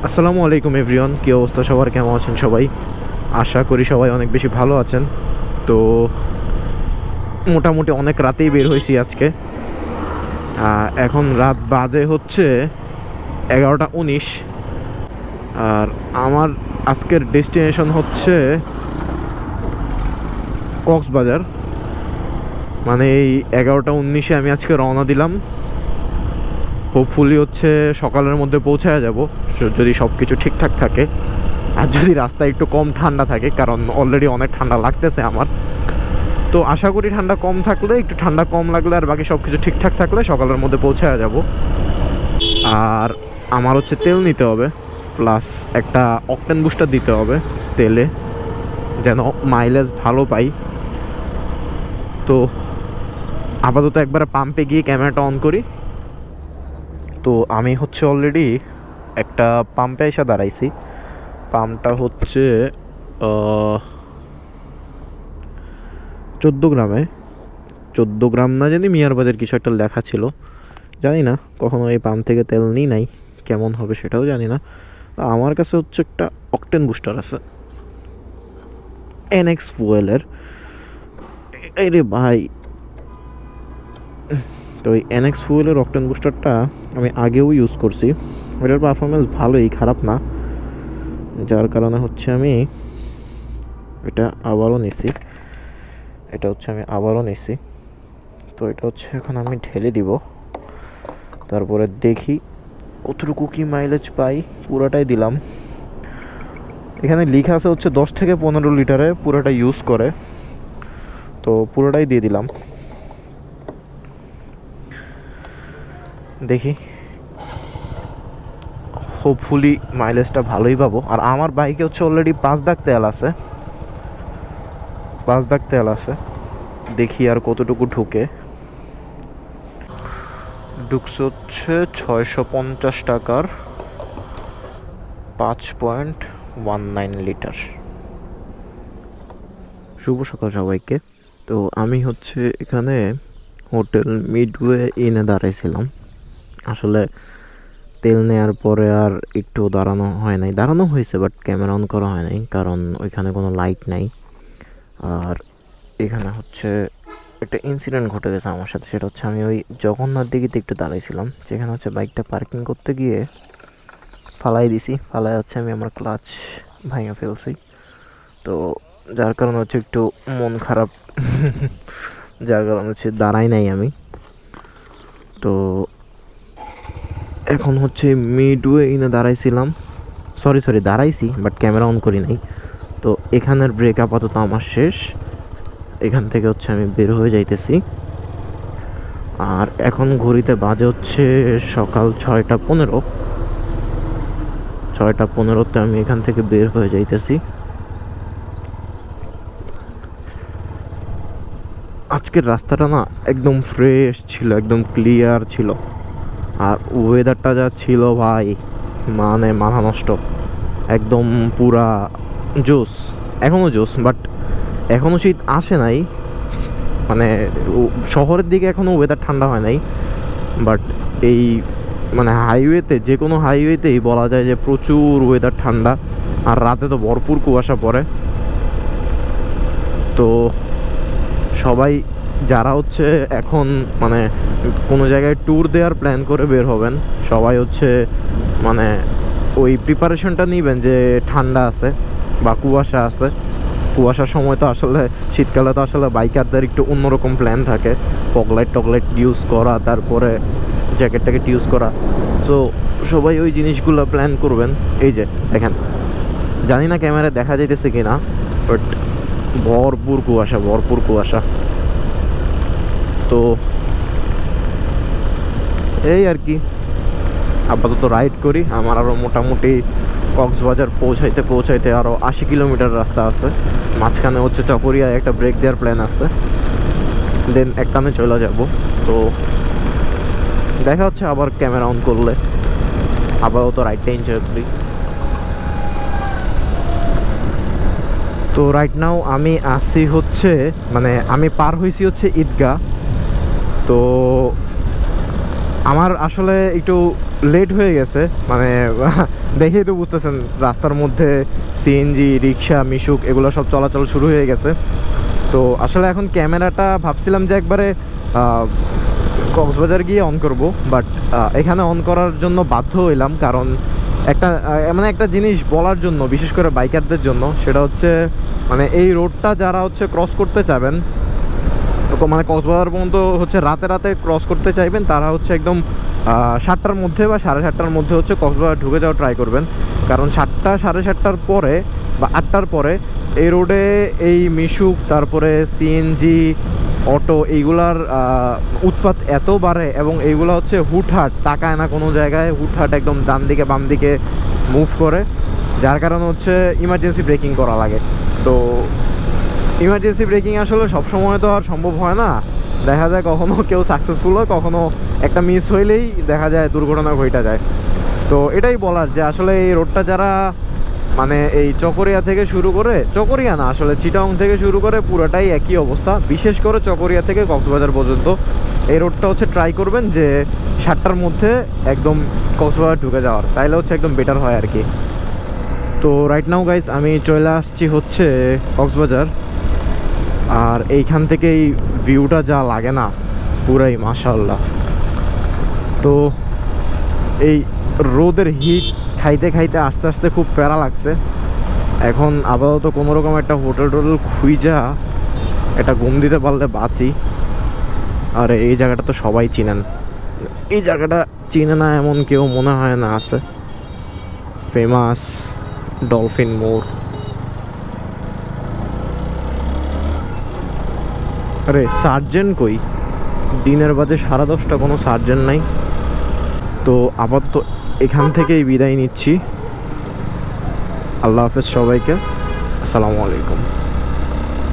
আসসালামু আলাইকুম এভরিওয়ান, কী অবস্থা সবার, কেমন আছেন সবাই? আশা করি সবাই অনেক বেশি ভালো আছেন। তো মোটামুটি অনেক রাতেই বের হয়েছি আজকে। এখন রাত বাজে হচ্ছে 11টা 19। আর আমার আজকের ডেস্টিনেশন হচ্ছে কক্সবাজার। মানে এই 11টা 19-এ আমি আজকে রওনা দিলাম। হোপফুলি হচ্ছে সকালের মধ্যে পৌঁছায় যাব, যদি সব কিছু ঠিকঠাক থাকে। আর যদি রাস্তায় একটু কম ঠান্ডা থাকে, কারণ অলরেডি অনেক ঠান্ডা লাগতেছে আমার। তো আশা করি ঠান্ডা কম থাকলে, একটু ঠান্ডা কম লাগলে আর বাকি সব কিছু ঠিকঠাক থাকলে সকালের মধ্যে পৌঁছায় যাব। আর আমার হচ্ছে তেল নিতে হবে, প্লাস একটা অকটেন বুস্টার দিতে হবে তেলে, যেন মাইলেজ ভালো পাই। তো আপাতত একবার পাম্পে গিয়ে ক্যামেরাটা অন করি। তো আমি হচ্ছে অলরেডি একটা পাম্পে এসে দাঁড়াইছি। পাম্পটা হচ্ছে 14 গ্রামে। 14 গ্রাম না জানি মিয়ার বাজার কিছু একটা লেখা ছিল, জানি না, কখনো এই পাম্প থেকে তেল নিই নাই, কেমন হবে সেটাও জানি না। আমার কাছে হচ্ছে একটা অকটেন বুস্টার আছে এনএক্স ফুয়েলের। এই রে ভাই, তো এই এনএক্স ফুয়েলের অকটেন বুস্টারটা আমি আগেও ইউজ করছি। এটার পারফরমেন্স ভালোই, খারাপ না, যার কারণে হচ্ছে আমি এটা আবারও নিছি। তো এটা হচ্ছে এখন আমি ঢেলে দিব, তারপরে দেখি কতটুকু কি মাইলেজ পাই। পুরোটাই দিলাম। এখানে লেখা আছে হচ্ছে 10 থেকে 15 লিটারে পুরোটা ইউজ করে, তো পুরোটাই দিয়ে দিলাম। দেখি, হোপফুলি মাইলেজটা ভালোই পাবো। আর আমার বাইকে হচ্ছে অলরেডি 5 দাগ তেল আছে। দেখি আর কতটুকু ঢুকছে হচ্ছে 650 টাকার 5.19 লিটার। শুভ সকাল সবাইকে। তো আমি হচ্ছে এখানে হোটেল মিডওয়ে ইনে দাঁড়াইছিলাম। আসলে তেল নেওয়ার পরে আর একটু দাঁড়ানো হয়েছে, বাট ক্যামেরা অন করা হয় নাই, কারণ ওইখানে কোনো লাইট নাই। আর এখানে হচ্ছে একটা ইনসিডেন্ট ঘটে গেছে আমার সাথে। সেটা হচ্ছে আমি ওই জগন্নাথ দিঘিতে একটু দাঁড়াইছিলাম, যেখানে হচ্ছে বাইকটা পার্কিং করতে গিয়ে ফালাই হচ্ছে আমি আমার ক্লাচ ভাঙে ফেলছি। তো যার কারণে হচ্ছে একটু মন খারাপ। যার কারণে হচ্ছে দাঁড়াই নাই আমি। তো এখন হচ্ছে মিডওয়ে ইনে দাঁড়াইছিলাম, দাঁড়াইছি, বাট ক্যামেরা অন করি নাই। তো এখানের ব্রেক আপাতত আমার শেষ। এখান থেকে হচ্ছে আমি বের হয়ে যাইতেছি। আর এখন ঘড়িতে বাজে হচ্ছে সকাল 6টা 15। 6টা 15তে আমি এখান থেকে বের হয়ে যাইতেছি। আজকের রাস্তাটা না একদম ফ্রেশ ছিল, একদম ক্লিয়ার ছিল। আর ওয়েদারটা যা ছিল ভাই, মানে মাথা নষ্ট, একদম পুরা জোস। এখনও জোস, বাট এখনও শীত আসে নাই। মানে শহরের দিকে এখনও ওয়েদার ঠান্ডা হয় নাই, বাট এই মানে হাইওয়েতে, যে কোনো হাইওয়েতেই বলা যায় যে প্রচুর ওয়েদার ঠান্ডা। আর রাতে তো ভরপুর কুয়াশা পড়ে। তো সবাই যারা হচ্ছে এখন মানে কোনো জায়গায় ট্যুর দেওয়ার প্ল্যান করে বের হবেন, সবাই হচ্ছে মানে ওই প্রিপারেশনটা নেবেন যে ঠান্ডা আছে বা কুয়াশা আছে। কুয়াশার সময় তো আসলে, শীতকালে তো আসলে বাইকারদের একটু অন্যরকম প্ল্যান থাকে, ফগলাইট টগলাইট ইউজ করা, তারপরে জ্যাকেট ট্যাকেট ইউজ করা। সো সবাই ওই জিনিসগুলো প্ল্যান করবেন। এই যে দেখেন, জানি না ক্যামেরায় দেখা যাইতেছে কি না, বাট ভরপুর কুয়াশা। তো এই আর কি, আপাতত রাইড করি। আমার আরও মোটামুটি কক্সবাজার পৌঁছাইতে আরও 80 কিলোমিটার রাস্তা আছে। মাঝখানে হচ্ছে চকরিয়ায় একটা ব্রেক দেওয়ার প্ল্যান আছে, দেন একটানে চলে যাব। তো দেখা হচ্ছে আবার ক্যামেরা অন করলে। আপাতত রাইডটা এনজয় করি। তো রাইট নাও আমি আসি হচ্ছে, মানে আমি পার হয়েছি হচ্ছে ঈদগাহ। তো আমার আসলে একটু লেট হয়ে গেছে, মানে দেখেই তো বুঝতেছেন রাস্তার মধ্যে সিএনজি রিক্সা মিশুক এগুলো সব চলাচল শুরু হয়ে গেছে। তো আসলে এখন ক্যামেরাটা ভাবছিলাম যে একবারে কক্সবাজার গিয়ে অন করব, বাট এখানে অন করার জন্য বাধ্য হইলাম, কারণ একটা জিনিস বলার জন্য, বিশেষ করে বাইকারদের জন্য, সেটা হচ্ছে মানে এই রোডটা যারা হচ্ছে ক্রস করতে চাবেন, মানে কক্সবাজার পর্যন্ত হচ্ছে রাতে রাতে ক্রস করতে চাইবেন, তারা হচ্ছে একদম 7টার মধ্যে বা 7:30টার মধ্যে হচ্ছে কক্সবাজার ঢুকে যাওয়া ট্রাই করবেন। কারণ 7টা 7:30টার পরে বা 8টার পরে এই রোডে এই মিশুক, তারপরে সিএনজি, অটো, এইগুলার উৎপাত এত বাড়ে এবং এইগুলো হচ্ছে হুটহাট তাকায় না কোনো জায়গায়, হুটহাট একদম ডান দিকে বাম দিকে মুভ করে, যার কারণে হচ্ছে ইমার্জেন্সি ব্রেকিং করা লাগে। তো ইমার্জেন্সি ব্রেকিং আসলে সবসময় তো আর সম্ভব হয় না, দেখা যায় কখনো কেউ সাকসেসফুল হয়, কখনো একটা মিস হইলেই দেখা যায় দুর্ঘটনা ঘটে যায়। তো এটাই বলার যে আসলে এই রোডটা যারা মানে এই চকরিয়া থেকে শুরু করে, চকরিয়া না আসলে চিটাং থেকে শুরু করে পুরোটাই একই অবস্থা, বিশেষ করে চকরিয়া থেকে কক্সবাজার পর্যন্ত এই রোডটা হচ্ছে ট্রাই করবেন যে 7টার মধ্যে একদম কক্সবাজার ঢুকে যাওয়ার, তাইলে হচ্ছে একদম বেটার হয় আর কি। তো রাইট নাও গাইজ আমি চলে আসছি হচ্ছে কক্সবাজার, আর এইখান থেকে এই ভিউটা যা লাগে না পুরাই মাশাআল্লাহ। তো এই রোদের হিট খাইতে খাইতে আস্তে আস্তে খুব প্যারা লাগছে। এখন আপাতত কোনো রকম একটা হোটেল টোটেল খুঁজা একটা ঘুম দিতে পারলে বাঁচি। আর এই জায়গাটা তো সবাই চিনেন, এই জায়গাটা চিনে না এমন কেউ মনে হয় না আছে। ফেমাস ডলফিন মোড়। আরে সার্জেন্ট কই? দিনের বাজে 10:30, কোনো সার্জেন্ট নাই। তো আপাতত এখান থেকেই বিদায় নিচ্ছি। আল্লাহ হাফেজ সবাইকে, আসসালামু আলাইকুম।